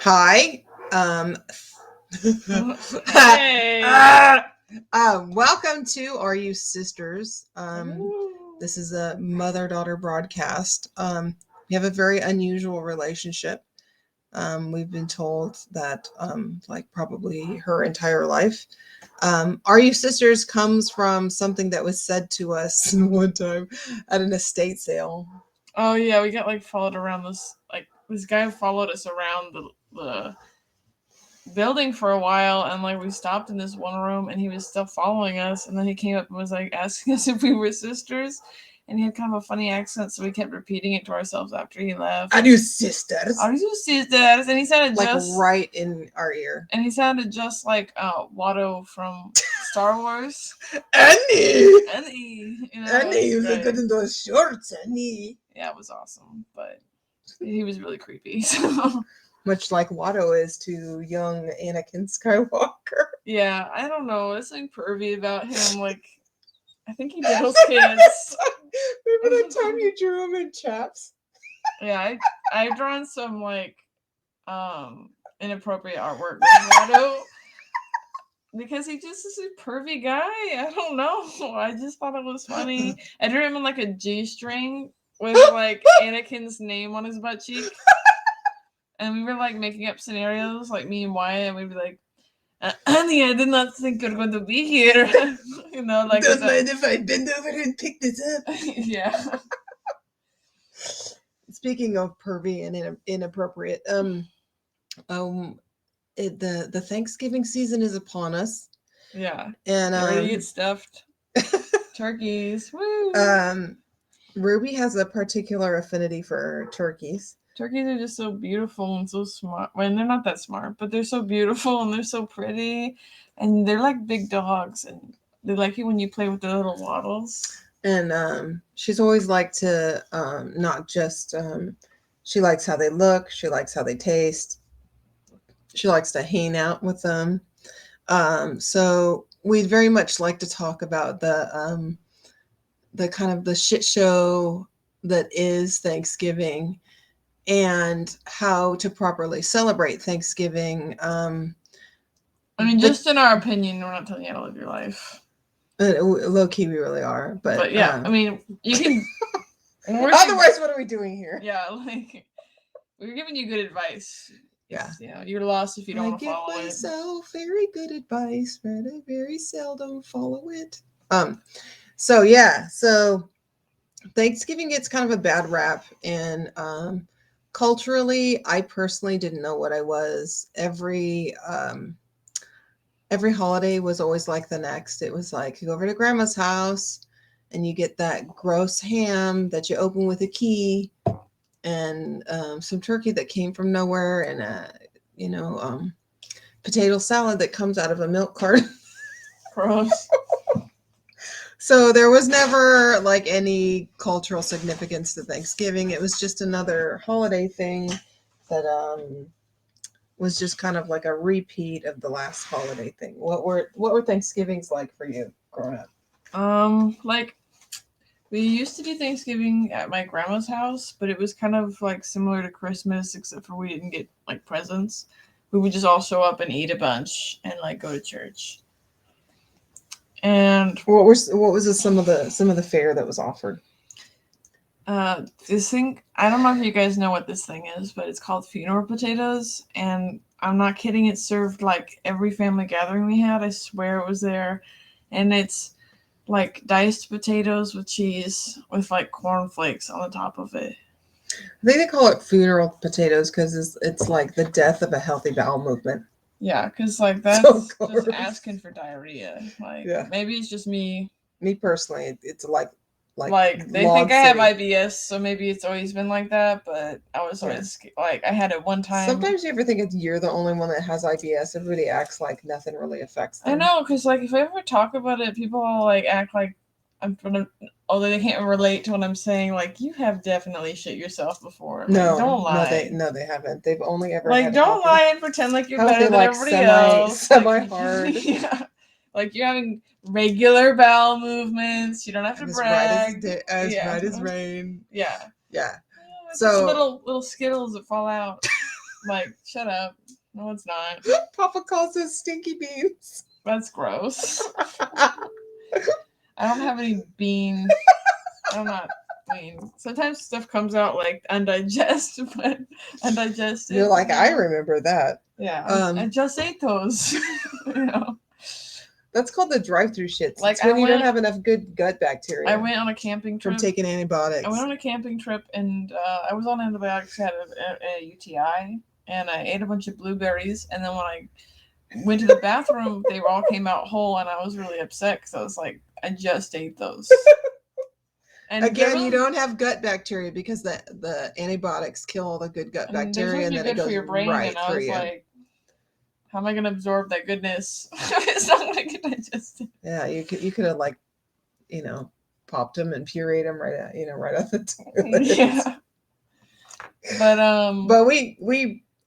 Hi. Hey. Welcome to Are You Sisters? Ooh. This is a mother-daughter broadcast. We have a very unusual relationship. We've been told that, like probably her entire life. Are You Sisters comes from something that was said to us one time at an estate sale. Oh yeah, we got followed around this guy followed us around the building for a while, and we stopped in this one room and he was still following us, and then he came up and was asking us if we were sisters, and he had kind of a funny accent, so we kept repeating it to ourselves after he left. Are you sisters? Are you sisters? And he sounded right in our ear. And he sounded just like Watto from Star Wars. Annie! Annie! Annie, look good in those shorts, Annie. Yeah, it was awesome, but he was really creepy. So. Much like Watto is to young Anakin Skywalker. Yeah, I don't know. There's something pervy about him. I think he diddles kids. Remember that time you drew him in chaps? Yeah, I've drawn some inappropriate artwork with Watto. Because he just is a pervy guy. I don't know. I just thought it was funny. I drew him in a G-string with Anakin's name on his butt cheek. And we were making up scenarios, me and Wyatt, and we'd be like, Annie, I did not think you're going to be here. Don't mind if I bend over and pick this up. Yeah. Speaking of pervy and inappropriate, the Thanksgiving season is upon us. Yeah. And ready to get stuffed. Turkeys. Woo. Ruby has a particular affinity for turkeys. Turkeys are just so beautiful and so smart. Well, they're not that smart, but they're so beautiful and they're so pretty. And they're like big dogs. And they like it when you play with the little waddles. And she's always liked to not just... she likes how they look. She likes how they taste. She likes to hang out with them. So we'd very much like to talk about the kind of the shit show that is Thanksgiving and how to properly celebrate Thanksgiving. Just in our opinion, we're not telling you how to live your life. Low key, we really are. But yeah, you can. Otherwise, what are we doing here? Yeah, we're giving you good advice. Yeah. You're lost if you don't want to follow it. I give myself very good advice, but I very seldom follow it. So Thanksgiving gets kind of a bad rap, and culturally, I personally didn't know what I was. Every holiday was always like the next. It was like you go over to grandma's house and you get that gross ham that you open with a key, and some turkey that came from nowhere, and potato salad that comes out of a milk carton. Gross. So there was never any cultural significance to Thanksgiving. It was just another holiday thing that was just kind of like a repeat of the last holiday thing. What were Thanksgivings like for you growing up? We used to do Thanksgiving at my grandma's house, but it was kind of similar to Christmas, except for we didn't get presents. We would just all show up and eat a bunch and go to church. And what was some of the fare that was offered? This thing, I don't know if you guys know what this thing is, but it's called funeral potatoes, and I'm not kidding. It's served every family gathering we had. I swear it was there, and it's diced potatoes with cheese with cornflakes on the top of it. I think they call it funeral potatoes because it's like the death of a healthy bowel movement. Yeah, because that's just asking for diarrhea. Yeah. Maybe it's just me. Me personally, it's like they think I have IBS, so maybe it's always been like that. But I was always I had it one time. Sometimes you ever think you're the only one that has IBS. Everybody acts like nothing really affects them. I know, because if I ever talk about it, people all act like I'm gonna, although they can't relate to what I'm saying. You have definitely shit yourself before. No, don't lie. No, they haven't. They've only ever don't lie and pretend like you're better than everybody else. Semi hard. Yeah, you're having regular bowel movements. You don't have to brag. Right as rain. Yeah. Yeah. So little skittles that fall out. Like, shut up. No, it's not. Papa calls us stinky beans. That's gross. I don't have any bean. I'm not. I mean, sometimes stuff comes out like undigested, but undigested. You're like, I remember that. Yeah, I just ate those. You know, that's called the drive-through shits. Like, it's when I you don't went- have enough good gut bacteria I went on a camping from trip. taking antibiotics. I went on a camping trip and I was on antibiotics. I had a UTI and I ate a bunch of blueberries. And then when I went to the bathroom, they all came out whole, and I was really upset because I was like, I just ate those. And again, you don't have gut bacteria because the antibiotics kill all the good gut bacteria, and then it goes for your brain. right And I through was you. like, how am I going to absorb that goodness? It's not going to get digested. Yeah, you could have like, popped them and pureed them right out the toilet. Yeah. But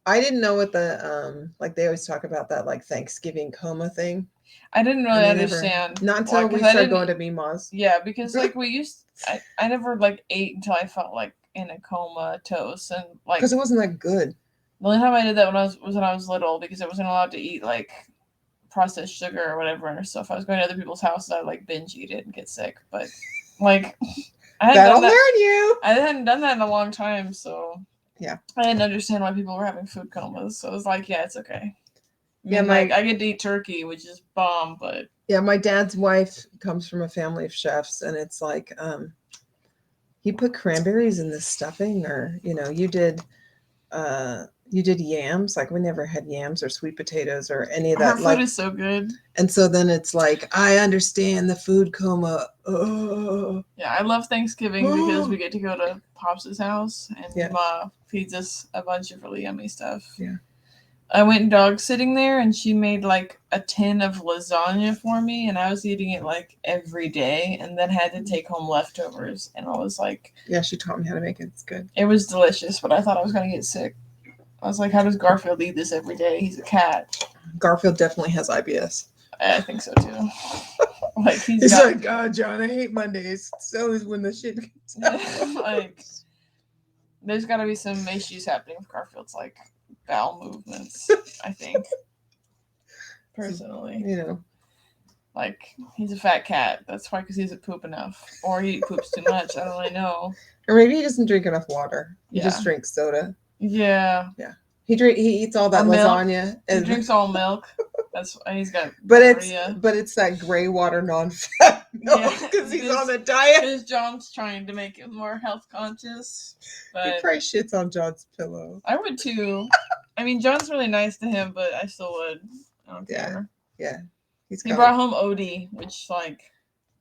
I didn't know what the like they always talk about that like Thanksgiving coma thing. I didn't really understand. Not until we started going to Mima's. Yeah, because like I never like ate until I felt like in a comatose, and like because it wasn't that good. The only time I did that when I was little, because I wasn't allowed to eat like processed sugar or whatever. So if I was going to other people's houses, I'd like binge eat it and get sick. But like that'll learn you. I hadn't done that in a long time, so yeah, I didn't understand why people were having food comas. So I was like, yeah, it's okay. I get to eat turkey, which is bomb, but yeah, my dad's wife comes from a family of chefs, and it's like he put cranberries in the stuffing, or you did yams. Like we never had yams or sweet potatoes or any of that. Her food is so good. And so then it's like, I understand the food coma. Oh. Yeah, I love Thanksgiving because we get to go to Pops' house, and Ma feeds us a bunch of really yummy stuff. Yeah. I went dog sitting there, and she made like a tin of lasagna for me, and I was eating it like every day, and then had to take home leftovers. And I was like, yeah, she taught me how to make it. It's good. It was delicious, but I thought I was going to get sick. I was like, how does Garfield eat this every day? He's a cat. Garfield definitely has IBS. I think so too. Like he's like, oh, John, I hate Mondays. So is when the shit gets out. Like, there's got to be some issues happening with Garfield's like bowel movements. I think, personally, like he's a fat cat. That's why, because he doesn't poop enough, or he poops too much. I don't really know. Or maybe he doesn't drink enough water. He just drinks soda. Yeah. Yeah. He eats all that lasagna. He drinks all milk. That's why he's got. But it's that gray water non-fat milk because he's on a diet. Because John's trying to make him more health conscious. But he probably shits on John's pillow. I would too. I mean, John's really nice to him, but I still would. I don't care. Yeah. He brought home Odie, which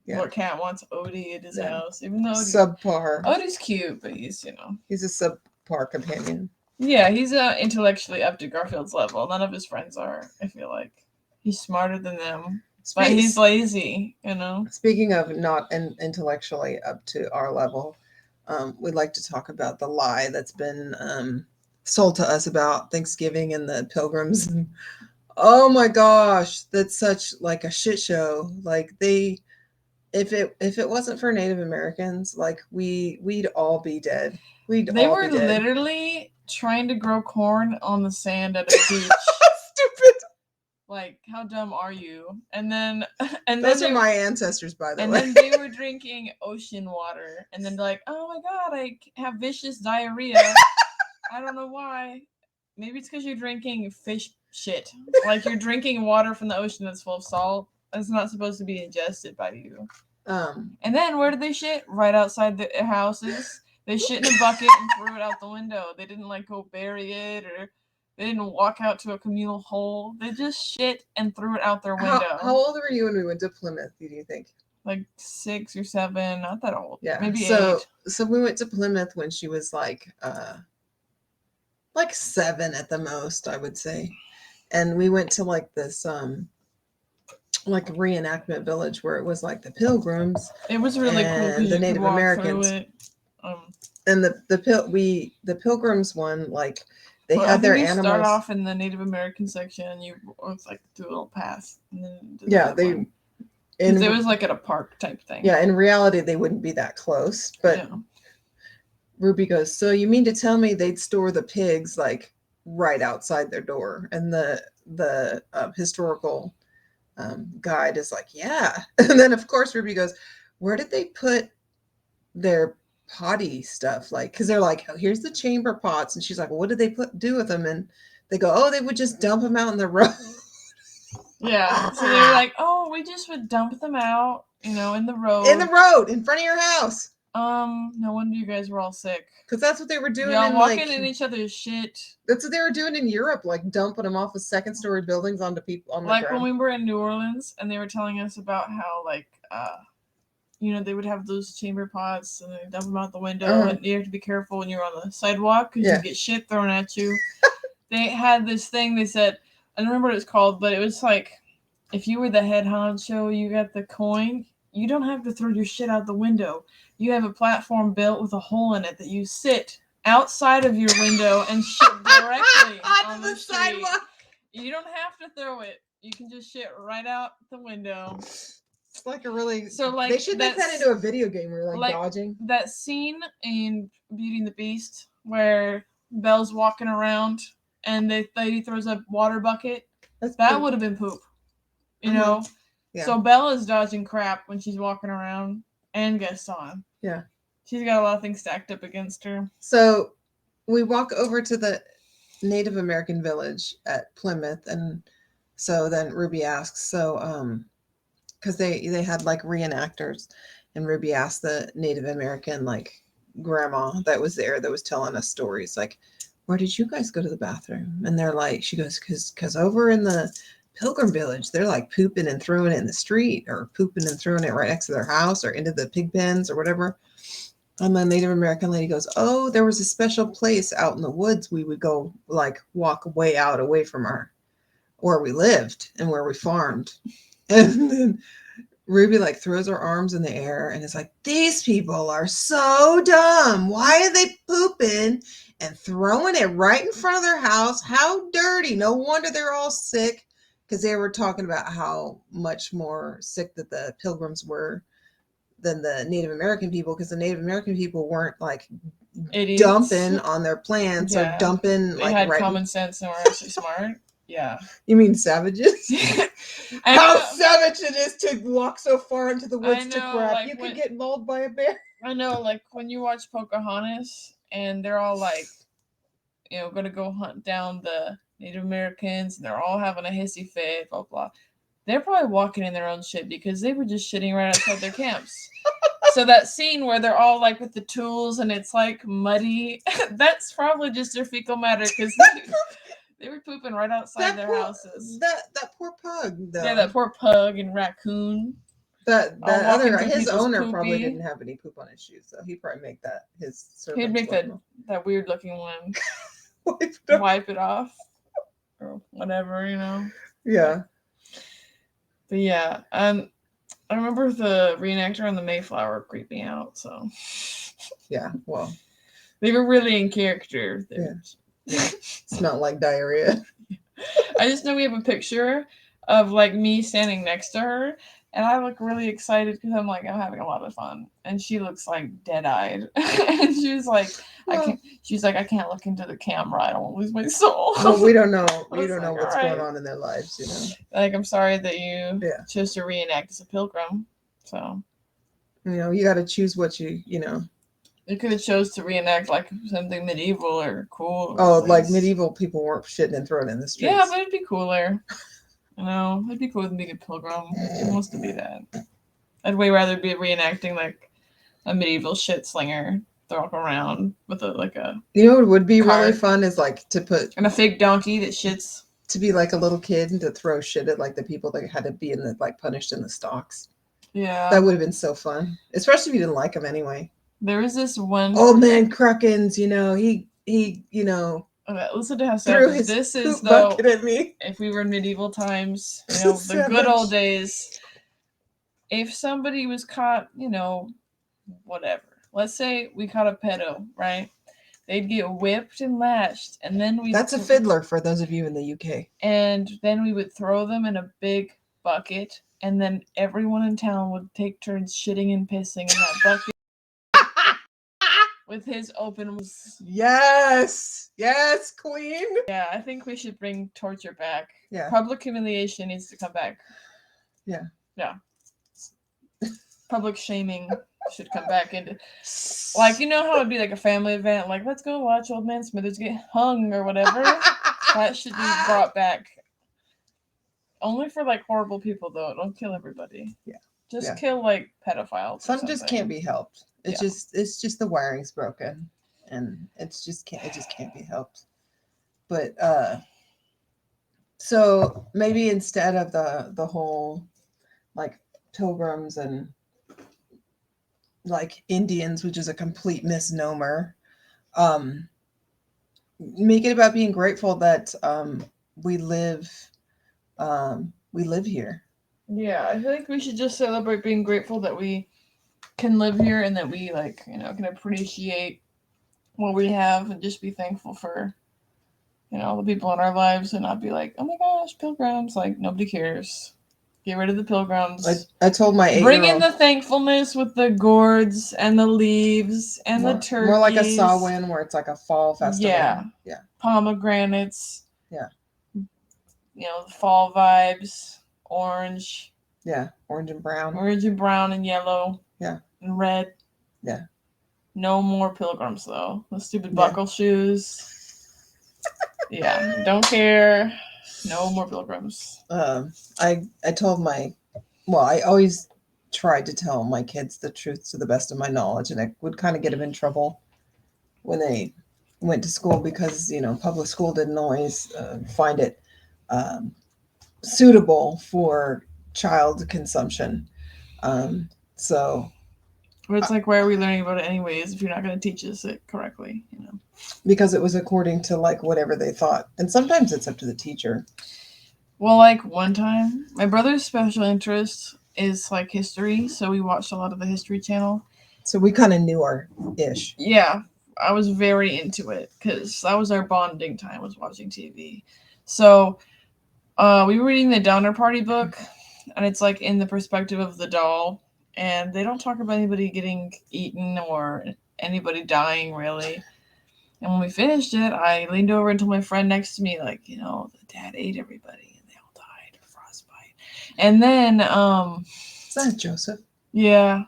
what cat wants Odie at his house? Even though subpar. Odie's cute, but he's he's a subpar companion. Yeah, he's intellectually up to Garfield's level. None of his friends are. I feel like he's smarter than them, but he's lazy. Speaking of not intellectually up to our level, we'd like to talk about the lie that's been sold to us about Thanksgiving and the Pilgrims. Oh my gosh, that's such like a shit show. Like if it wasn't for Native Americans, like we'd all be dead. They were literally trying to grow corn on the sand at a beach. Stupid. Like, how dumb are you? And then those are my ancestors, by the way. And then they were drinking ocean water, and then they're like, oh my god, I have vicious diarrhea. I don't know why. Maybe it's because you're drinking fish shit. Like you're drinking water from the ocean that's full of salt. That's not supposed to be ingested by you. And then where did they shit? Right outside the houses. They shit in a bucket and threw it out the window. They didn't go bury it, or they didn't walk out to a communal hole. They just shit and threw it out their window. How old were you when we went to Plymouth, do you think? Like 6 or 7, not that old. Yeah. Maybe 8. So we went to Plymouth when she was like 7 at the most, I would say. And we went to like this like reenactment village where it was like the Pilgrims. It was really cool. The Native Americans. And the Pilgrims one, like they had their animals. Start off in the Native American section, and you like do a little path. And then it was like at a park type thing. Yeah, in reality, they wouldn't be that close. But Ruby goes, so you mean to tell me they'd store the pigs like right outside their door. And the historical guide is like, yeah. And then of course Ruby goes, where did they put their potty stuff? Like, because they're like, oh, here's the chamber pots, and she's like, well, what did they do with them? And they go, oh, they would just dump them out in the road. Yeah. So they were like, oh, we just would dump them out, in the road. In the road, in front of your house. No wonder you guys were all sick. Because that's what they were doing. Y'all in walking in each other's shit. That's what they were doing in Europe, like dumping them off of second-story buildings onto people on the like ground. when we were in New Orleans, and they were telling us about how they would have those chamber pots and they dump them out the window, and you have to be careful when you're on the sidewalk because you get shit thrown at you. They had this thing. They said, I don't remember what it's called, but it was like, if you were the head honcho, you got the coin. You don't have to throw your shit out the window. You have a platform built with a hole in it that you sit outside of your window and shit directly on the sidewalk. You don't have to throw it. You can just shit right out the window. It's like a really... So like they should make that into a video game where you're like dodging. That scene in Beauty and the Beast where Belle's walking around and the lady throws a water bucket. That would have been poop. You know? Yeah. So Belle is dodging crap when she's walking around, and Gaston. Yeah. She's got a lot of things stacked up against her. So we walk over to the Native American village at Plymouth, and so then Ruby asks, because they had like reenactors, and Ruby asked the Native American like grandma that was there that was telling us stories, like, where did you guys go to the bathroom? And they're like, she goes, because over in the Pilgrim Village, they're like pooping and throwing it in the street, or pooping and throwing it right next to their house or into the pig pens or whatever. And the Native American lady goes, oh, there was a special place out in the woods we would go, like, walk way out away from where we lived and where we farmed. And then Ruby like throws her arms in the air and is like, these people are so dumb. Why are they pooping and throwing it right in front of their house? How dirty. No wonder they're all sick. Because they were talking about how much more sick that the Pilgrims were than the Native American people, because the Native American people weren't like idiots, dumping on their plants or dumping. They had common sense and were actually smart. Yeah. You mean savages? How savage it is to walk so far into the woods to crap. Like, you could get mauled by a bear. I know, like when you watch Pocahontas and they're all like, going to go hunt down the Native Americans, and they're all having a hissy fit, blah, blah. They're probably walking in their own shit because they were just shitting right outside their camps. So that scene where they're all like with the tools and it's like muddy, that's probably just their fecal matter, because they were pooping right outside their houses. That poor pug, though. Yeah, that poor pug and raccoon. That other guy, his owner probably didn't have any poop on his shoes, so he'd probably make that his servant. He'd make that weird looking one. Wipe it off. Or whatever, Yeah. But yeah, I remember the reenactor on the Mayflower creeped me out, so. Yeah, well. They were really in character. Yeah. Smelled like diarrhea. I just know we have a picture of like me standing next to her, and I look really excited because I'm like, I'm having a lot of fun, and she looks like dead-eyed, and she's like, I can't look into the camera. I don't want to lose my soul. Well, we don't know. We don't know what's going on in their lives, Like, I'm sorry that you chose to reenact as a pilgrim. So, you got to choose what you. You could have chose to reenact like something medieval or cool. Oh, like medieval people weren't shitting and throwing in the streets. Yeah, but it'd be cooler. It'd be cool to be a pilgrim. Who wants to be that? I'd way rather be reenacting like a medieval shit slinger, walk around with a. What would be really fun is like to put and a fake donkey that shits. To be like a little kid and to throw shit at like the people that had to be in the punished in the stocks. Yeah, that would have been so fun, especially if you didn't like him anyway. There was this one old man Cruckins. He. Okay, listen to how savage this is, though. At me. If we were in medieval times, the good old days. If somebody was caught, whatever. Let's say we caught a pedo, right? They'd get whipped and lashed, and then That's a fiddler for those of you in the UK. And then we would throw them in a big bucket, and then everyone in town would take turns shitting and pissing in that bucket. with his open. Yes, queen. Yeah, I think we should bring torture back. Yeah. Public humiliation needs to come back. Yeah. Yeah. Public shaming should come back into, like, you know how it'd be like a family event, like, let's go watch Old Man Smithers get hung or whatever. That should be brought back. Only for like horrible people though. Don't kill everybody. Yeah. Just kill like pedophiles. Some just can't be helped. It's just the wiring's broken, and it just can't be helped. But so maybe instead of the whole like pilgrims and like Indians, which is a complete misnomer, make it about being grateful that we live here. Yeah, I think we should just celebrate being grateful that we can live here and that we like, you know, can appreciate what we have and just be thankful for, you know, the people in our lives and not be like, oh my gosh, pilgrims, like nobody cares. Get rid of the pilgrims. I told my 8-year-old. Bring in the thankfulness with the gourds and the leaves and the turkeys. More like a Samhain where it's like a fall festival. Yeah. Yeah. Pomegranates. Yeah. You know, the fall vibes. Orange. Yeah. Orange and brown. Orange and brown and yellow. Yeah. And red. Yeah. No more pilgrims though. The stupid buckle shoes. Yeah. Don't care. No more pilgrims. I told I always tried to tell my kids the truth to the best of my knowledge, and I would kind of get them in trouble when they went to school because, you know, public school didn't always find it suitable for child consumption. So. But it's like, why are we learning about it anyways if you're not going to teach us it correctly, you know? Because it was according to like whatever they thought. And sometimes it's up to the teacher. Well, like one time, my brother's special interest is like history. So we watched a lot of the History Channel. So we kind of knew our ish. Yeah. I was very into it because that was our bonding time, was watching TV. So we were reading the Donner Party book, and it's like in the perspective of the doll. And they don't talk about anybody getting eaten or anybody dying, really. And when we finished it, I leaned over and told my friend next to me, like, you know, the dad ate everybody and they all died of frostbite. And then, is that Joseph? Yeah.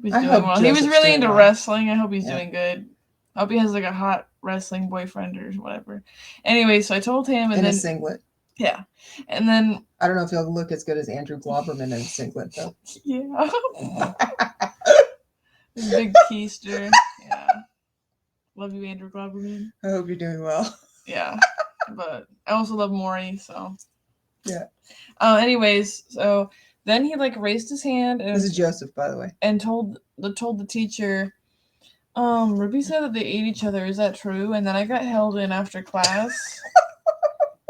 He's doing well. He was really into wrestling. I hope he's doing good. I hope he has like a hot wrestling boyfriend or whatever. Anyway, so I told him, and in then a singlet. Yeah. And then I don't know if he'll look as good as Andrew Glauberman in a singlet though. Yeah. Big keister. Yeah. Love you, Andrew Glauberman. I hope you're doing well. Yeah. But I also love Maury, so. Yeah. Anyways, so then he like raised his hand and this is Joseph, by the way. And told the teacher, Ruby said that they ate each other. Is that true? And then I got held in after class.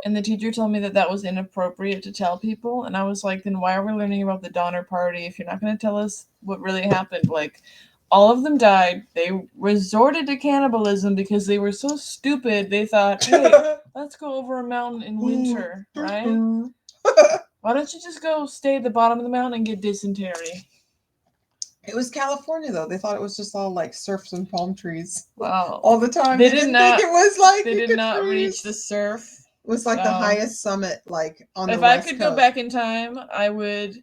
And the teacher told me that that was inappropriate to tell people. And I was like, then why are we learning about the Donner Party if you're not going to tell us what really happened? Like, all of them died. They resorted to cannibalism because they were so stupid. They thought, hey, let's go over a mountain in winter, right? Why don't you just go stay at the bottom of the mountain and get dysentery? It was California, though. They thought it was just all like surfs and palm trees. Wow. All the time. They didn't think it was like they did not reach the surf. It was like the highest summit, like on the If West I could Coast. go back in time, I would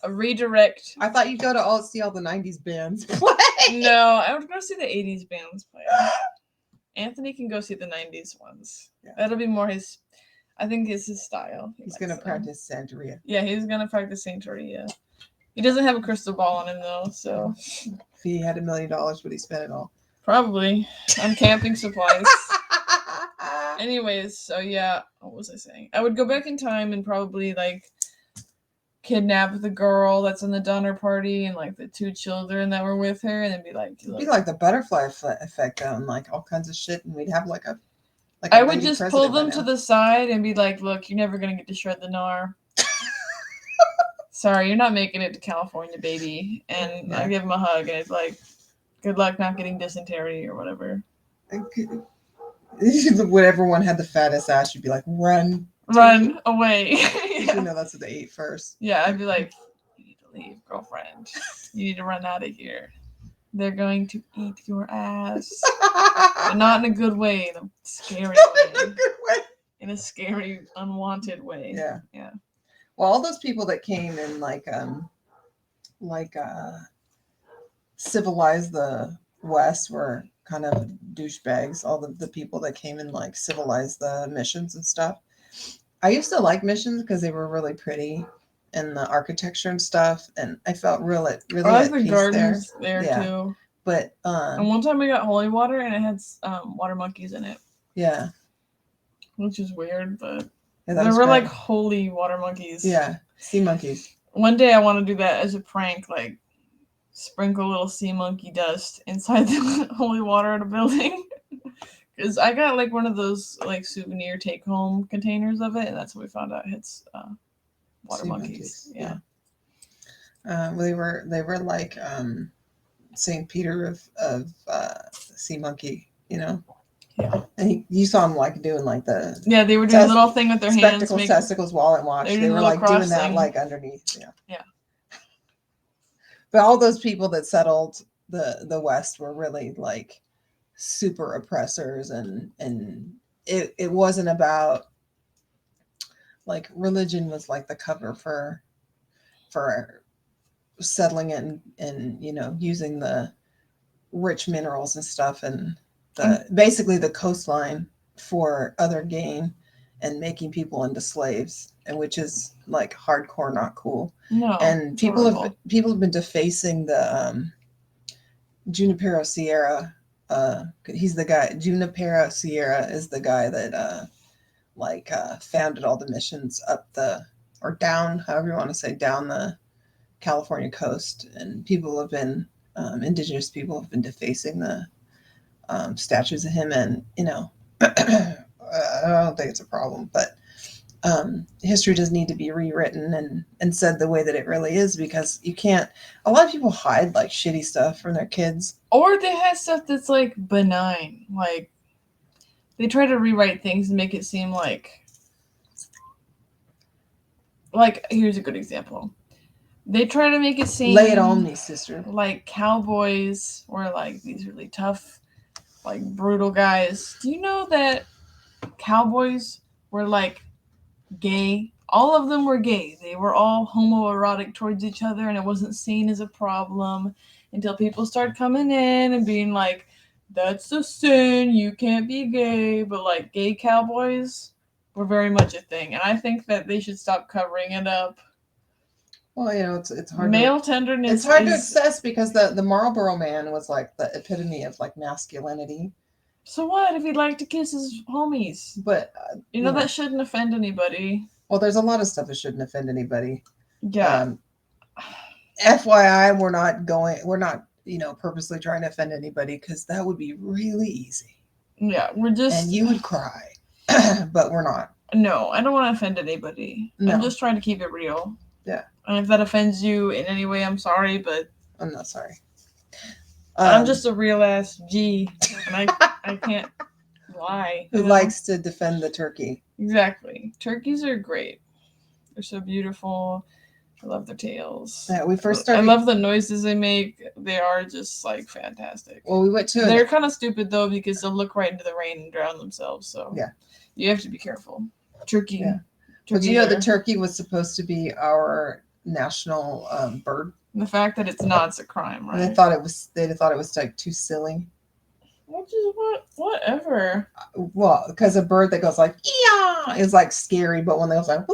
redirect. I thought you'd go to see all the 90s bands play. No, I would go see the 80s bands play. Anthony can go see the 90s ones. Yeah. That'll be more his, I think it's his style. He's going to practice Santeria. Yeah, he's going to practice Santeria. He doesn't have a crystal ball on him, though, so. If he had $1 million, would he spend it all? Probably. On camping supplies. Anyways, so yeah, what was I saying? I would go back in time and probably, like, kidnap the girl that's in the Donner Party and, like, the 2 children that were with her, and then be like... It'd be like the butterfly effect and, like, all kinds of shit, and we'd have, like a I would just pull them to the side and be like, look, you're never going to get to shred the gnar. Sorry, you're not making it to California, baby. And I give him a hug, and it's like, good luck not getting dysentery or whatever. Whatever one had the fattest ass, you'd be like, run away. Yeah. You know that's what they ate first. Yeah, I'd be like, you need to leave, girlfriend. You need to run out of here. They're going to eat your ass. But not in a good way, in a scary way. In a scary, unwanted way. Yeah. Yeah. Well, all those people that came and civilized the West were kind of douchebags. All the people that came and like civilized the missions and stuff. I used to like missions because they were really pretty and the architecture and stuff, and I felt really I like at the peace gardens there. there Yeah. too. But And one time we got holy water and it had water monkeys in it. Yeah. Which is weird, but Yeah, there were like holy water monkeys. Yeah, sea monkeys. One day I want to do that as a prank, like sprinkle little sea monkey dust inside the holy water at a building. Because I got like one of those like souvenir take home containers of it, and that's what we found out it's water monkeys. Yeah. They were like Saint Peter of sea monkey, you know. Yeah. And you saw them like doing like the they were doing a little thing with their hands, testicles, wallet watch. They were like doing that like underneath. Yeah. Yeah. But all those people that settled the West were really like super oppressors, and it wasn't about like religion was like the cover for settling it and you know using the rich minerals and stuff and basically the coastline for other gain and making people into slaves, and which is like hardcore not cool. No, and people have been defacing the Junipero Sierra. He's the guy. Junipero Sierra is the guy that founded all the missions up the or down, however you want to say, down the California coast, and people have been indigenous people have been defacing the statues of him, and you know I don't think it's a problem, but history does need to be rewritten and said the way that it really is, because you can't. A lot of people hide like shitty stuff from their kids, or they have stuff that's like benign, like they try to rewrite things and make it seem like here's a good example. They try to make it seem lay it on me, sister, like cowboys were like these really tough, like brutal guys. Do you know that cowboys were like gay? All of them were gay. They were all homoerotic towards each other, and it wasn't seen as a problem until people started coming in and being like, that's a sin, you can't be gay. But like gay cowboys were very much a thing, and I think that they should stop covering it up. Well, you know, it's hard. Male tenderness. It's hard to access because the Marlboro Man was like the epitome of like masculinity. So what if he'd like to kiss his homies? But you know that shouldn't offend anybody. Well, there's a lot of stuff that shouldn't offend anybody. Yeah. FYI, we're not purposely trying to offend anybody, because that would be really easy. Yeah, we're just. And you would cry, but we're not. No, I don't want to offend anybody. No. I'm just trying to keep it real. Yeah. And if that offends you in any way, I'm sorry, but I'm not sorry. I'm just a real ass G, and I can't lie. Who likes to defend the turkey? Exactly. Turkeys are great. They're so beautiful. I love their tails. Yeah, we first started. I love the noises they make. They are just like fantastic. Well, we went to. They're kind of stupid though, because they'll look right into the rain and drown themselves. So yeah, you have to be careful. Turkey. Yeah. But you know, the turkey was supposed to be our national bird. And the fact that it's not, it's a crime, right? And they thought it was like too silly. Which is whatever. Well, because a bird that goes like yeah is like scary, but when they go like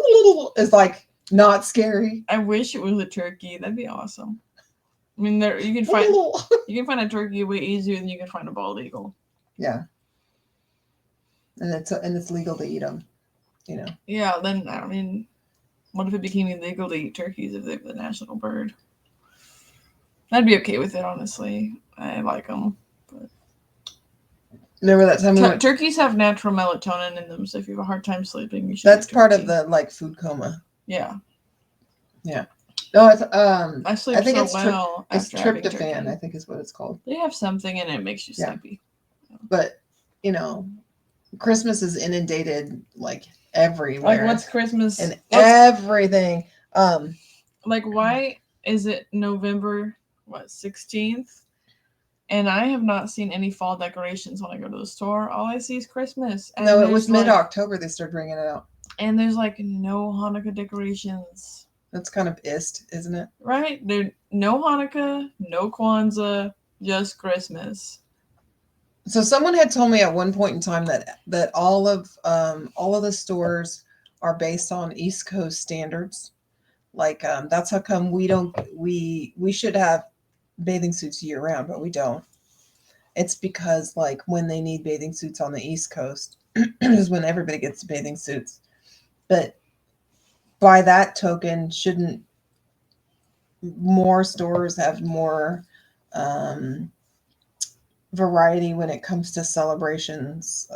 it's like not scary. I wish it was a turkey. That'd be awesome. I mean, you can find a turkey way easier than you can find a bald eagle. Yeah. And it's legal to eat them, you know. Yeah. Then I mean, what if it became illegal to eat turkeys if they were the national bird? I'd be okay with it, honestly. I like them. But remember that time turkeys have natural melatonin in them, so if you have a hard time sleeping, you should. That's part of the like food coma. Yeah. Yeah. No, it's I sleep so well. It's tryptophan, I think is what it's called. They have something in it makes you sleepy. But you know, Christmas is inundated like everywhere. Like what's Christmas? And everything. Like why is it November 16th? And I have not seen any fall decorations when I go to the store. All I see is Christmas. And No, it was there's, like, mid-October they started bringing it out. and there's like no Hanukkah decorations. That's kind of isn't it? Right? There no Hanukkah, no Kwanzaa, just Christmas. So someone had told me at one point in time that all of the stores are based on East Coast standards. Like that's how come we should have bathing suits year round, but we don't. It's because like when they need bathing suits on the East Coast is when everybody gets bathing suits. But by that token, shouldn't more stores have more um, variety when it comes to celebrations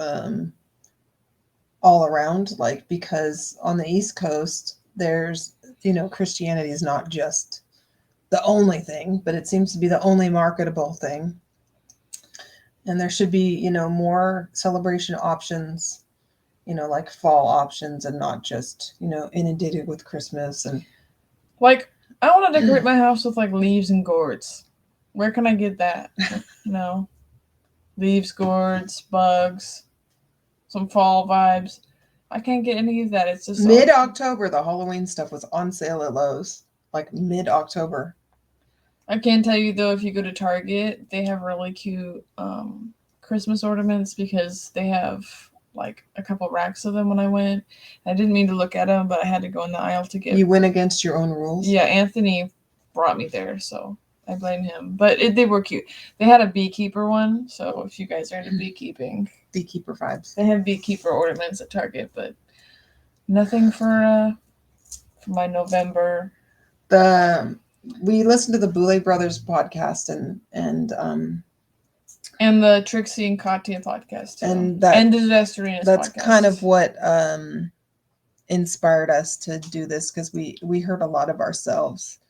all around? Like, because on the East Coast, there's, Christianity is not just the only thing, but it seems to be the only marketable thing. And there should be, more celebration options, like fall options and not just, inundated with Christmas and Like, I want to decorate my house with like leaves and gourds. Where can I get that? Leaves, gourds, bugs, some fall vibes. I can't get any of that. It's just mid-October. The Halloween stuff was on sale at Lowe's, like mid-October. I can tell you though, if you go to Target, they have really cute Christmas ornaments because they have like a couple racks of them when I went. I didn't mean to look at them, but I had to go in the aisle to get. You went against your own rules? Yeah, Anthony brought me there, so I blame him. But they were cute. They had a beekeeper one, so if you guys are into beekeeping. Beekeeper vibes. They have beekeeper ornaments at Target, but nothing for my November. We listened to the Boulay Brothers podcast and the Trixie and Katya podcast too. And the Desterinas that's podcast. kind of what inspired us to do this, because we heard a lot of ourselves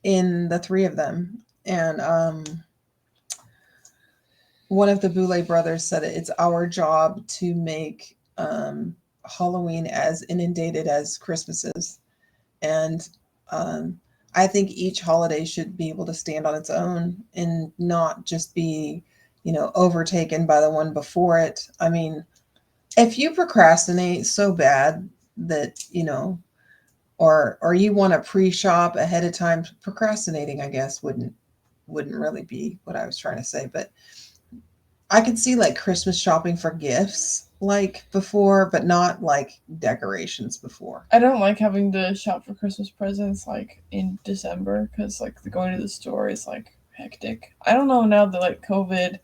in the three of them. And one of the Boulay brothers said it's our job to make Halloween as inundated as Christmas is. And I think each holiday should be able to stand on its own and not just be, overtaken by the one before it. I mean, if you procrastinate so bad that, or you want to pre-shop ahead of time, procrastinating, I guess, wouldn't really be what I was trying to say. But I could see like Christmas shopping for gifts like before, but not like decorations before. I don't like having to shop for Christmas presents like in December because like going to the store is like hectic. I don't know now that like COVID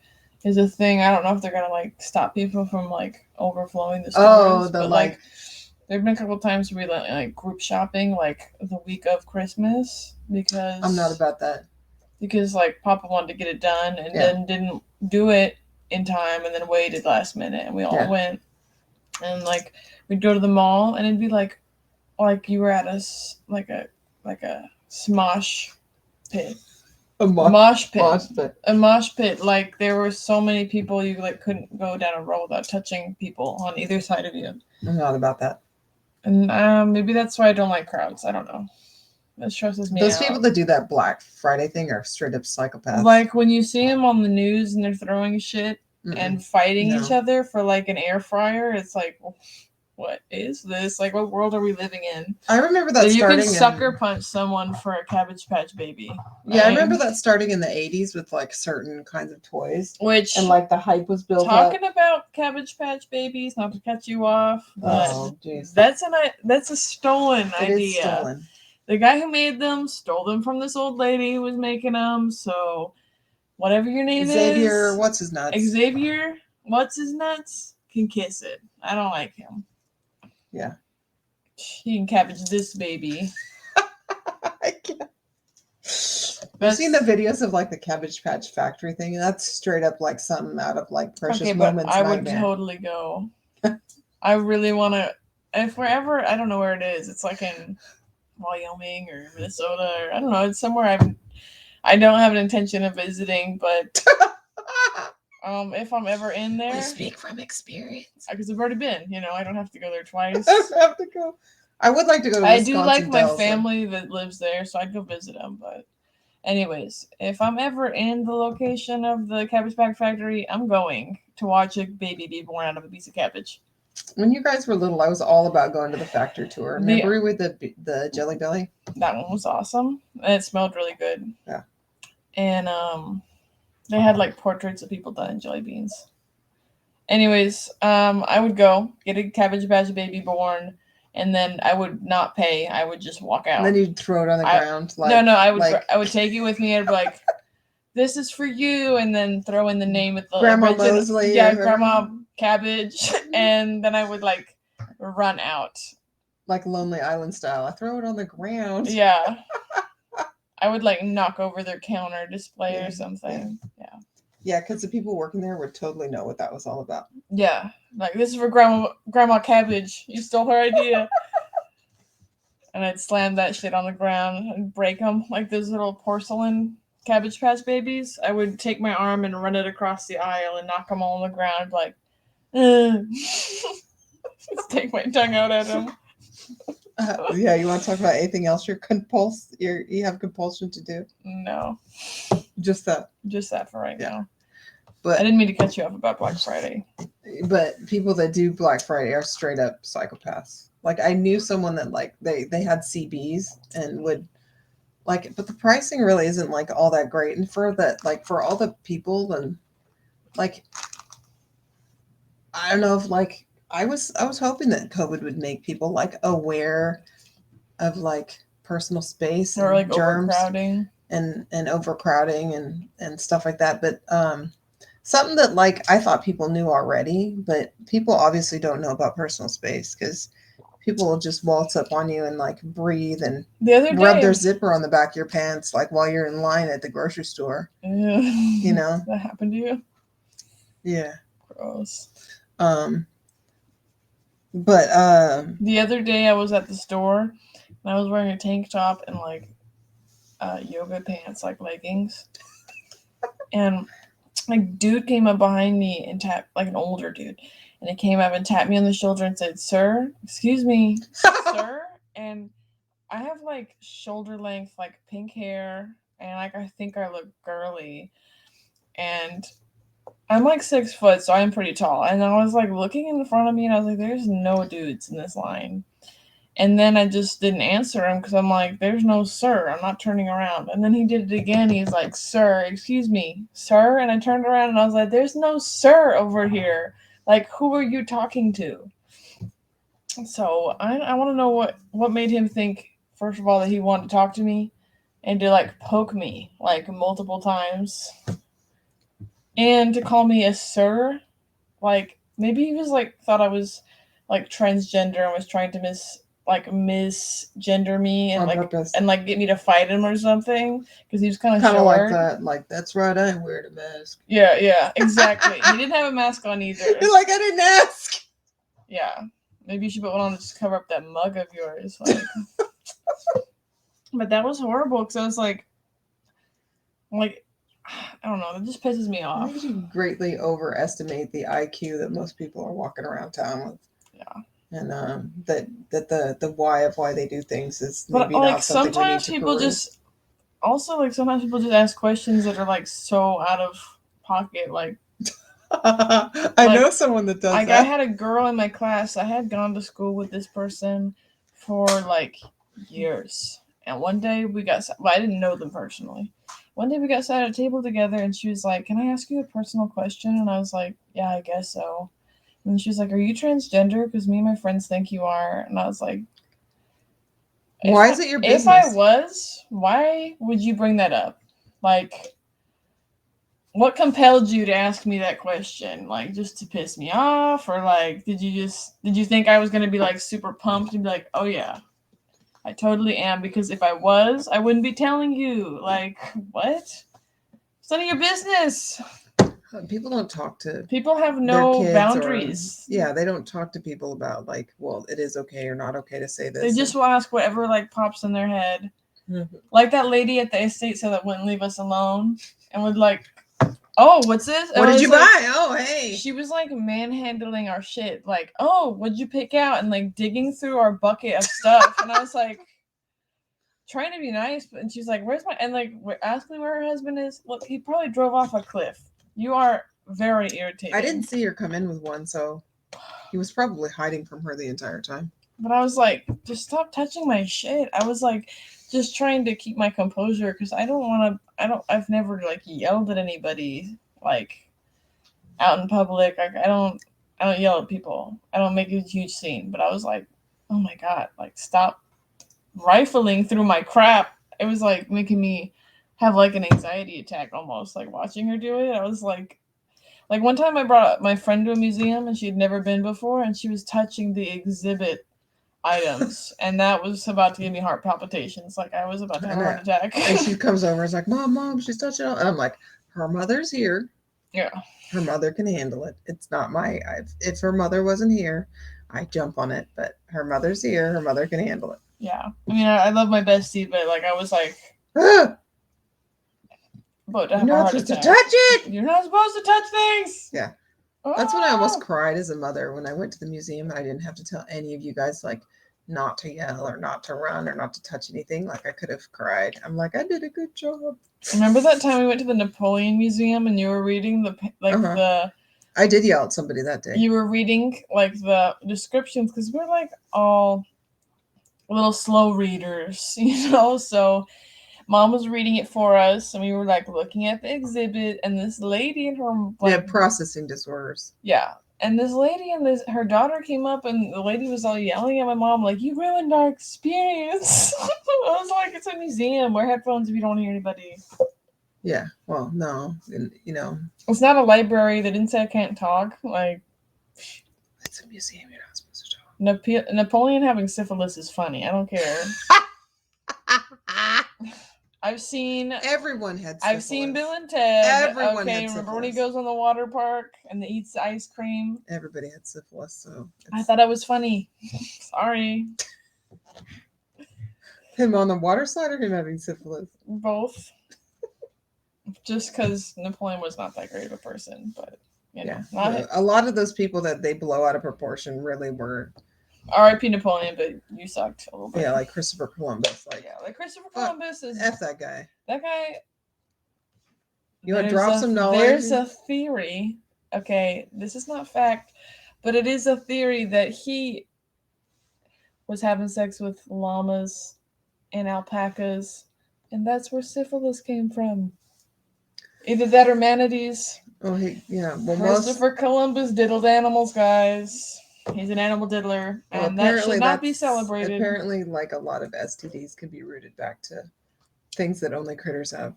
is a thing. I don't know if they're gonna like stop people from like overflowing the stores. But like there've been a couple times where we like group shopping like the week of Christmas because I'm not about that. Because like Papa wanted to get it done and then didn't do it in time and then waited last minute and we all went and like we'd go to the mall and it'd be like you were at a smosh pit. A mosh pit. Like there were so many people you like couldn't go down a row without touching people on either side of you. I'm not about that. And maybe that's why I don't like crowds. I don't know. That stresses me out. Those people that do that Black Friday thing are straight up psychopaths. Like when you see them on the news and they're throwing shit and fighting each other for like an air fryer, it's like, what is this? Like, what world are we living in? I remember that you can sucker punch someone for a Cabbage Patch Baby. Right? Yeah, I remember that starting in the 80s with like certain kinds of toys. And like the hype was built talking up. About Cabbage Patch Babies, not to cut you off, but that's a stolen idea. Is stolen. The guy who made them stole them from this old lady who was making them. So, whatever your name Xavier, is, what's his nuts? Xavier, what's his nuts? Can kiss it. I don't like him. Yeah. He can cabbage this baby. I can't. I've seen the videos of like the Cabbage Patch Factory thing. That's straight up like something out of like Precious Moments. I would totally go. I really want to. If we're ever, I don't know where it is. It's like in Wyoming or Minnesota or I don't know. It's somewhere I don't have an intention of visiting, but if I'm ever in there, we speak from experience. Because I've already been. I don't have to go there twice. I don't have to go. I would like to go to Wisconsin. I do like my family that lives there, so I'd go visit them. But Anyways, if I'm ever in the location of the Cabbage Patch Factory, I'm going to watch a baby be born out of a piece of cabbage. When you guys were little, I was all about going to the factory tour. The- Remember with the Jelly Belly? That one was awesome. And it smelled really good. Yeah. And they had like portraits of people done in jelly beans. Anyways, I would go get a Cabbage Patch baby born, and then I would not pay. I would just walk out. And then you'd throw it on the ground. No, I would take it with me. I'd be like, "This is for you," and then throw in the name of the Grandma Mosley. Yeah, Grandma Cabbage, and then I would like run out. Like Lonely Island style. I throw it on the ground. Yeah. I would like knock over their counter display or something. Yeah. Yeah, because the people working there would totally know what that was all about. Yeah. Like, this is for Grandma Cabbage. You stole her idea. And I'd slam that shit on the ground and break them like those little porcelain Cabbage Patch babies. I would take my arm and run it across the aisle and knock them all on the ground like, just take my tongue out at them. Yeah, you want to talk about anything else you have compulsion to do? No. Just that. Just that for right now. But I didn't mean to cut you off about Black Friday. But people that do Black Friday are straight up psychopaths. Like I knew someone that like they had CBs and would like, but the pricing really isn't like all that great. And for that, like for all the people and like, I don't know if like I was hoping that COVID would make people like aware of like personal space or like germs overcrowding and overcrowding and stuff like that. But something that like I thought people knew already, but people obviously don't know about personal space because people will just waltz up on you and like breathe and the other day, rub their zipper on the back of your pants like while you're in line at the grocery store. You know, that happened to you? Yeah. Gross. But the other day I was at the store and I was wearing a tank top and like yoga pants, like leggings, and like dude came up behind me and tapped, like an older dude, and he came up and tapped me on the shoulder and said, "Sir, excuse me, sir." And I have like shoulder length, like pink hair, and like I think I look girly, and I'm like 6 foot, so I'm pretty tall. And I was like looking in the front of me, and I was like, "There's no dudes in this line." And then I just didn't answer him because I'm like, "There's no sir. I'm not turning around." And then he did it again. He's like, "Sir, excuse me, sir." And I turned around and I was like, "There's no sir over here. Like, who are you talking to?" So I want to know what made him think, first of all, that he wanted to talk to me and to like poke me like multiple times and to call me a sir. Like, maybe he was like thought I was like transgender and was trying to misgender me and on like purpose. and like get me to fight him or something because he was kind of short. Like that. Like, that's right, I ain't wearing a mask. Yeah, exactly. He didn't have a mask on either. You're like, I didn't ask. Yeah, maybe you should put one on to just cover up that mug of yours. Like. But that was horrible because I was like, I don't know, it just pisses me off. I think you greatly overestimate the IQ that most people are walking around town with. Yeah. And that the why of why they do things is maybe but, like, not something sometimes we need to people just also like sometimes people just ask questions that are like so out of pocket. Like I know someone that does like, that. I had a girl in my class. I had gone to school with this person for like years. And one day we got, well, I didn't know them personally. One day we got sat at a table together and she was like, "Can I ask you a personal question?" And I was like, "Yeah, I guess so." And she was like, "Are you transgender? Because me and my friends think you are." And I was like, why is it your business? If I was, why would you bring that up? Like, what compelled you to ask me that question? Like, just to piss me off? Or like, did you think I was going to be like super pumped and be like, "Oh yeah, I totally am"? Because if I was, I wouldn't be telling you. Like, what? It's none of your business. People don't talk to people have no boundaries. Yeah, they don't talk to people about like, well, it is okay or not okay to say this. They just will ask whatever like pops in their head. Like that lady at the estate sale that wouldn't leave us alone and would like, "Oh, what's this? What did you buy? Oh, hey." She was like manhandling our shit. Like, "Oh, what'd you pick out?" And like digging through our bucket of stuff. And I was like, trying to be nice, and she's like, "Where's my?" And like, ask me where her husband is. Look, he probably drove off a cliff. You are very irritating. I didn't see her come in with one, so he was probably hiding from her the entire time. But I was like, just stop touching my shit. I was like, just trying to keep my composure because I don't want to. I've never like yelled at anybody like out in public. Like I don't yell at people. I don't make a huge scene. But I was like, oh my god, like stop rifling through my crap. It was like making me have like an anxiety attack almost. Like watching her do it, I was like one time I brought my friend to a museum and she had never been before, and she was touching the exhibit items, and that was about to give me heart palpitations. Like I was about to have a heart attack. And she comes over and is like, Mom, she's touching it. And I'm like, her mother's here. Yeah. Her mother can handle it. It's not if her mother wasn't here, I'd jump on it. But her mother's here. Her mother can handle it. Yeah. I mean, I love my bestie, but like I was like, but you're not supposed to touch it. You're not supposed to touch things. Yeah. That's when I almost cried as a mother when I went to the museum and I didn't have to tell any of you guys like not to yell or not to run or not to touch anything. Like I could have cried. I'm like, I did a good job. Remember that time we went to the Napoleon Museum and you were reading the I did yell at somebody that day. You were reading like the descriptions because we're like all little slow readers, you know. So Mom was reading it for us, and we were like looking at the exhibit, and this lady and her they have processing disorders. Yeah. And this lady and her daughter came up, and the lady was all yelling at my mom, like, you ruined our experience. I was like, it's a museum. Wear headphones if you don't want to hear anybody. Yeah, well, no, you know. It's not a library. They didn't say I can't talk. Like, it's a museum. You're not supposed to talk. Napoleon having syphilis is funny. I don't care. I've seen everyone had syphilis. I've seen Bill and Ted. Everyone okay, had remember syphilis. When he goes on the water park and they eats the ice cream? Everybody had syphilis, so I thought it was funny. Sorry. Him on the water slide or him having syphilis? Both. Just because Napoleon was not that great of a person, but you know, a lot of those people that they blow out of proportion really were. R.I.P. Napoleon, but you sucked a little bit. Yeah, like Christopher Columbus. Like Christopher Columbus is F that guy. That guy. You want to drop some knowledge? There's a theory. Okay, this is not fact, but it is a theory that he was having sex with llamas and alpacas, and that's where syphilis came from. Either that or manatees. Oh, yeah. Well, Christopher Columbus diddled animals, guys. He's an animal diddler, and that should not be celebrated. Apparently, like a lot of STDs can be rooted back to things that only critters have.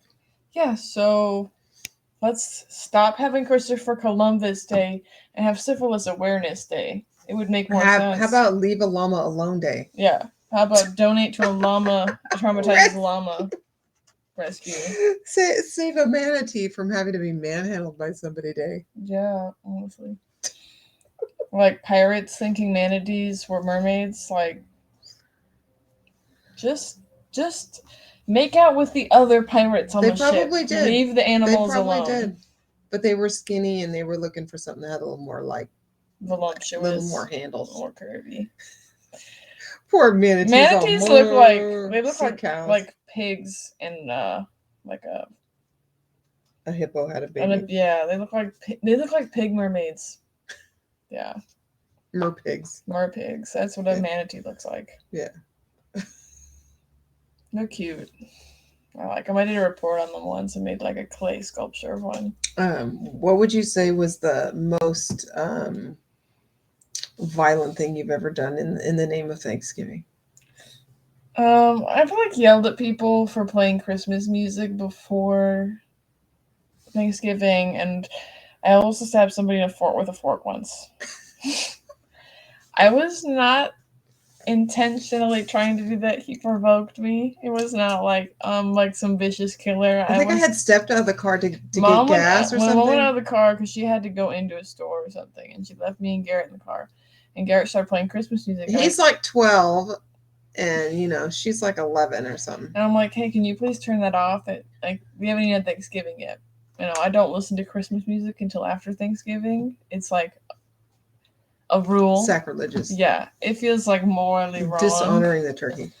Yeah, so let's stop having Christopher Columbus Day and have Syphilis Awareness Day. It would make more sense. How about Leave a Llama Alone Day? Yeah. How about donate to a llama, traumatized llama rescue? Save a manatee from having to be manhandled by somebody day. Yeah, honestly. Like pirates thinking manatees were mermaids. Like, just make out with the other pirates on the ship. They probably did. Leave the animals alone. They probably did. But they were skinny and they were looking for something that had a little more like voluptuous, a little more handles, more curvy. Poor manatees. Manatees look like pigs and like a hippo had a baby. Yeah, they look like pig mermaids. Yeah. Merpigs. That's what a manatee looks like. Yeah. They're cute. I like them. I did a report on them once and made like a clay sculpture of one. What would you say was the most violent thing you've ever done in the name of Thanksgiving? I've like yelled at people for playing Christmas music before Thanksgiving, and I also stabbed somebody with a fork once. I was not intentionally trying to do that. He provoked me. It was not like some vicious killer. I think I had stepped out of the car to get gas or something. Mom went out of the car because she had to go into a store or something, and she left me and Garrett in the car. And Garrett started playing Christmas music. He's like 12, and she's like 11 or something. And I'm like, hey, can you please turn that off? We haven't even had Thanksgiving yet. I don't listen to Christmas music until after Thanksgiving. It's like a rule. Sacrilegious. Yeah, it feels like morally wrong. Dishonoring the turkey.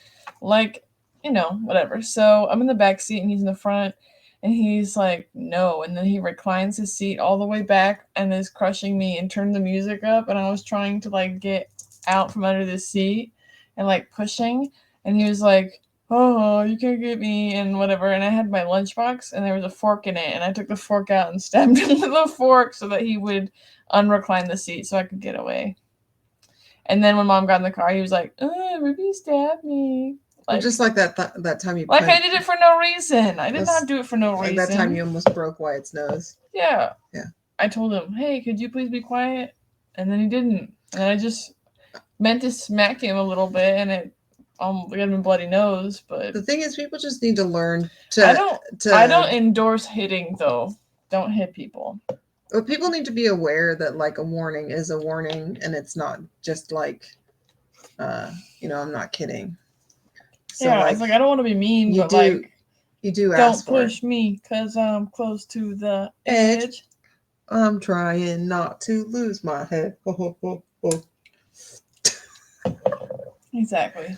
Like, whatever. So I'm in the back seat and he's in the front, and he's like, no. And then he reclines his seat all the way back and is crushing me and turned the music up. And I was trying to like get out from under the seat and like pushing. And he was like, oh, you can't get me and whatever. And I had my lunchbox and there was a fork in it. And I took the fork out and stabbed him with the fork so that he would unrecline the seat so I could get away. And then when mom got in the car, he was like, Ruby stabbed me. Like, just like that time you like I did it for no reason. I did not do it for no like reason. That time you almost broke Wyatt's nose. Yeah. Yeah. I told him, hey, could you please be quiet? And then he didn't. And I just meant to smack him a little bit, and it got him a bloody nose. But the thing is, people just need to learn to. I don't endorse hitting though. Don't hit people. But people need to be aware that like a warning is a warning, and it's not just like, I'm not kidding. So yeah, it's like I don't want to be mean, but like you do don't push me because I'm close to the edge. I'm trying not to lose my head. Exactly.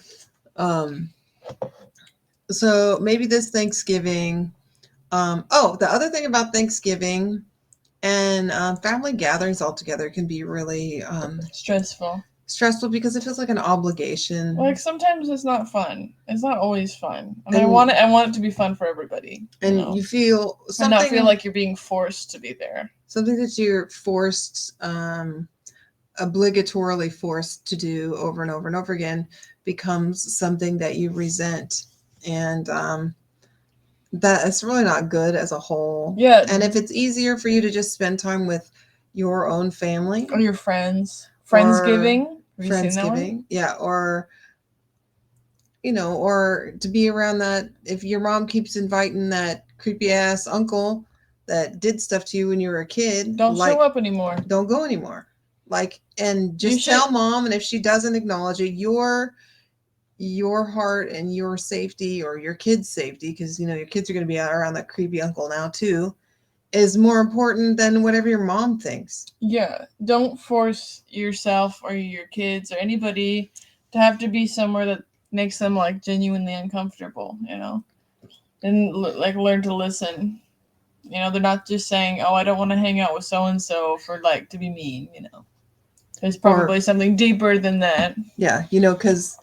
So maybe this Thanksgiving. The other thing about Thanksgiving and family gatherings altogether can be really stressful. Stressful because it feels like an obligation. Like sometimes it's not fun. It's not always fun. And I want it to be fun for everybody. And you feel something, and not feel like you're being forced to be there. Something that you're forced, obligatorily forced to do over and over and over again becomes something that you resent. And that it's really not good as a whole. Yeah. And if it's easier for you to just spend time with your own family or your friends, Friendsgiving. Friendsgiving, yeah, or or to be around that. If your mom keeps inviting that creepy ass uncle that did stuff to you when you were a kid, don't show up anymore. Don't go anymore. And just tell mom, and if she doesn't acknowledge it, your heart and your safety, or your kids' safety, because your kids are going to be around that creepy uncle now too, is more important than whatever your mom thinks. Yeah, don't force yourself or your kids or anybody to have to be somewhere that makes them like genuinely uncomfortable, and like learn to listen. They're not just saying, oh, I don't want to hang out with so-and-so for like to be mean, There's probably something deeper than that. Yeah, because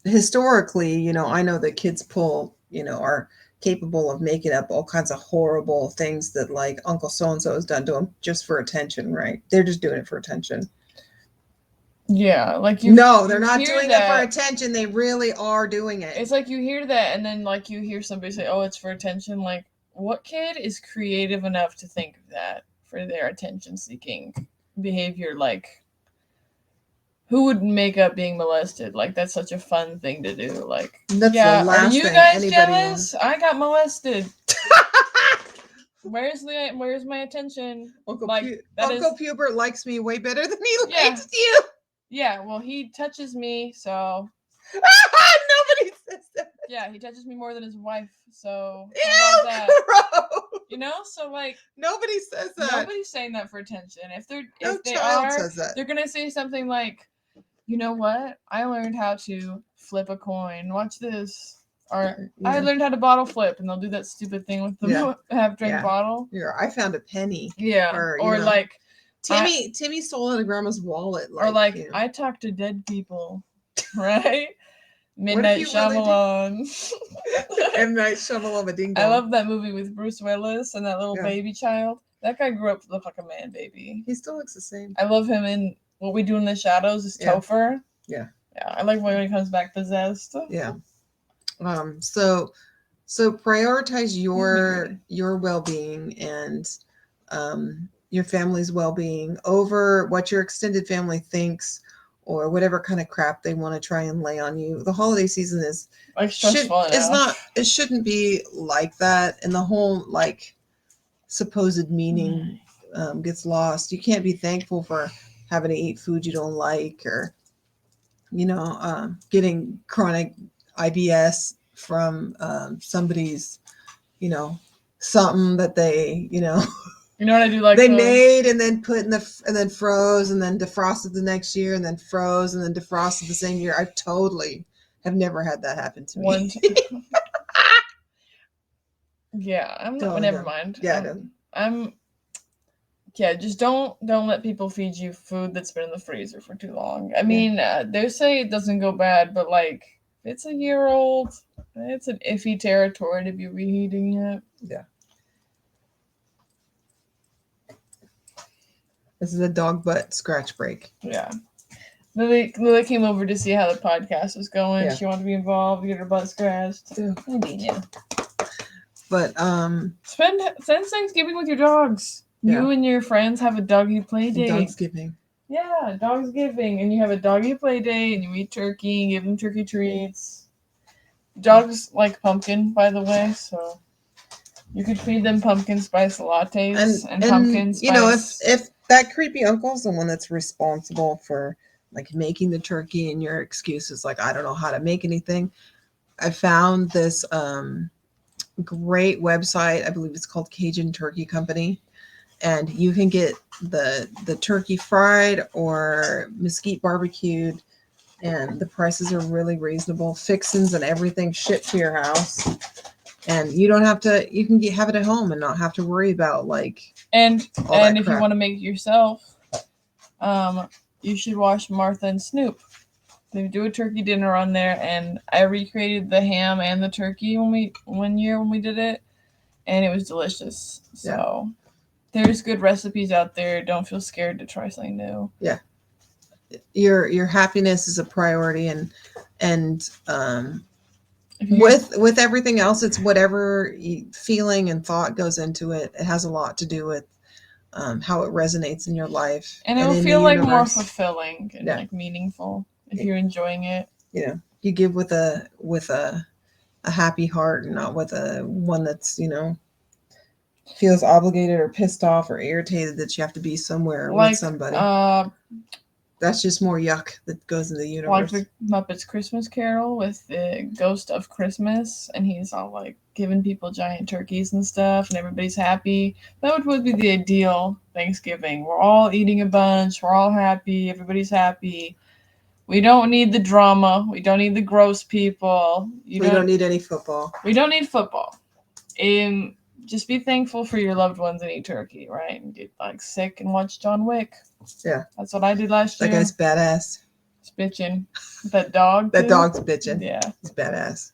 historically, I know that kids are capable of making up all kinds of horrible things that like Uncle so-and-so has done to them just for attention, right? They're just doing it for attention. Yeah, like No, they're not doing it for attention. They really are doing it. It's like you hear that, and then like you hear somebody say, oh, it's for attention. Like, what kid is creative enough to think of that for their attention-seeking behavior? Like, who would make up being molested? Like, that's such a fun thing to do. Like, that's the last are you thing guys jealous? I got molested. Where's my attention? Uncle Pubert likes me way better than he likes you. Yeah, well, he touches me, so. Nobody says that. Yeah, he touches me more than his wife, so. Ew, that? bro. So like. Nobody says that. Nobody's saying that for attention. If they are, they're gonna say something like, you know what? I learned how to flip a coin. Watch this. Or I learned how to bottle flip, and they'll do that stupid thing with the half-drink bottle. Yeah, I found a penny. Yeah, or like Timmy stole out of Grandma's wallet. I talk to dead people, right? Midnight Shyamalan. Midnight Shyamalan, ding dong. I love that movie with Bruce Willis and that little baby child. That guy grew up to look like a man baby. He still looks the same. I love him in What We Do in the Shadows is Topher. Yeah. Yeah, I like when he comes back possessed. Yeah. So prioritize your well-being and your family's well-being over what your extended family thinks or whatever kind of crap they want to try and lay on you. The holiday season is like stressful. It shouldn't be like that, and the whole like supposed meaning gets lost. You can't be thankful for having to eat food you don't like, or getting chronic IBS from somebody's, something that they, You know what I do like? They made and then put and then froze and then defrosted the next year and then froze and then defrosted the same year. I've totally have never had that happen to One me. Yeah, I'm not. Oh, Never no. mind. Yeah, no. I'm. Yeah, just don't let people feed you food that's been in the freezer for too long. I mean, they say it doesn't go bad, but like if it's a year old, it's an iffy territory to be reheating it. Yeah. This is a dog butt scratch break. Yeah. Lily came over to see how the podcast was going. Yeah. She wanted to be involved, get her butt scratched. Yeah. Maybe, yeah. But Spend Thanksgiving with your dogs. Yeah. You and your friends have a doggy play date. Dogsgiving. Yeah, Dogsgiving, and you have a doggy play date, and you eat turkey, and give them turkey treats. Dogs like pumpkin, by the way, so you could feed them pumpkin spice lattes and pumpkin spice. You know, if that creepy uncle's the one that's responsible for like making the turkey, and your excuse is like, I don't know how to make anything, I found this great website. I believe it's called Cajun Turkey Company, and you can get the turkey fried or mesquite barbecued, and the prices are really reasonable. Fixins and everything shipped to your house, and you don't have to. You can have it at home and not have to worry about like and all that if you crap. want to make it yourself, you should watch Martha and Snoop. They do a turkey dinner on there, and I recreated the ham and the turkey one year when we did it, and it was delicious. So there's good recipes out there. Don't feel scared to try something new. Yeah, your happiness is a priority, and with everything else, it's whatever feeling and thought goes into it. It has a lot to do with how it resonates in your life, and it'll feel like more fulfilling and like meaningful if you're enjoying it. You know, you give with a happy heart, and not with a one that's, you know, feels obligated or pissed off or irritated that you have to be somewhere with somebody. That's just more yuck that goes in the universe. Like the Muppets Christmas Carol with the ghost of Christmas, and he's all like giving people giant turkeys and stuff, and everybody's happy. That would be the ideal Thanksgiving. We're all eating a bunch, we're all happy, everybody's happy. We don't need the drama. We don't need the gross people. We don't need any football. We don't need football. Just be thankful for your loved ones and eat turkey, right? And get like sick and watch John Wick. Yeah. That's what I did last year. That guy's badass. He's bitching. That dog. That dog's bitching. Yeah. He's badass.